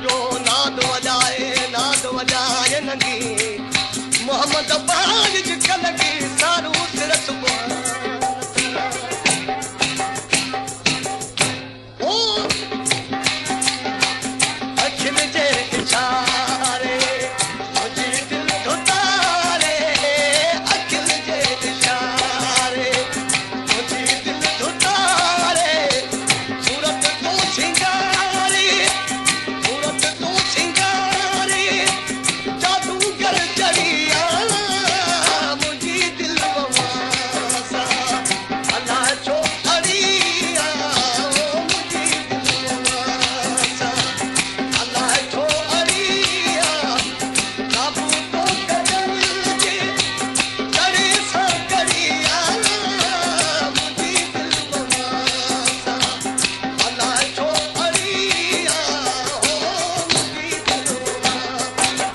जो नाद वजाए नंगी मोहम्मद अब्बास जिक लगी सारू सिरत अखिल जे इशारे मुझे दिल धुतारे अखिल जे इशारे मुझे दिल धुतारे सूरत तू सिंगारी सूरत तू सिंगारी जादूगर चढ़िया मुझे दिल बवासा अल्लाह जो अड़िया मुझे दिल बवासा अल्लाह जो अड़िया काबू तो कदम जे करे सा करिया मुझे दिल बवासा अल्लाह जो अड़िया मुझे दिल बवासा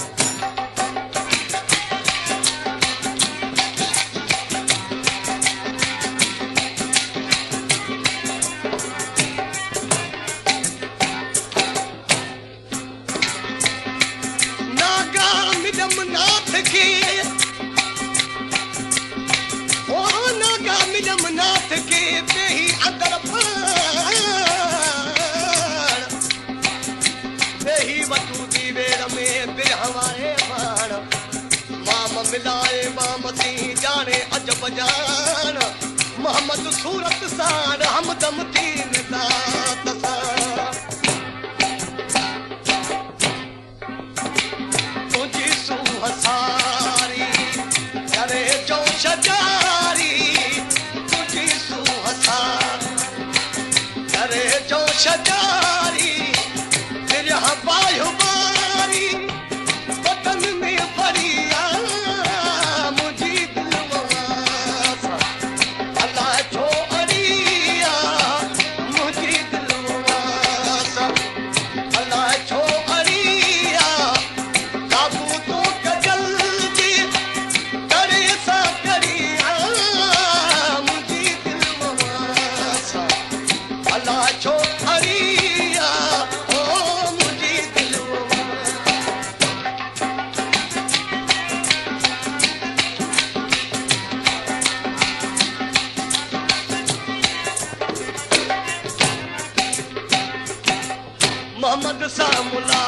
नागा मिदम नाथ के ओ नागा मिदम नाथ के बेही अंदर बेही वतू दी वेर में बे हवाए बाण माम मिलाए मामती जाने अजब जान मोहम्मद सूरत साण हमदम तीन दात साण तुझी सुहसारी करे जो शजारी तुझी सुहसारी करे जो शजारी तेरे हवायो बारी वतन में फरिया मुझी दिल बवासा अल्लाह जो अड़िया मुझी दिल बवासा अल्लाह जो अड़िया काबू तो कजल जी करे सा करिया मुझे दिल बवासा अल्लाह जो अड़िया मुझे दिल बवासा मोहम्मद सा मुला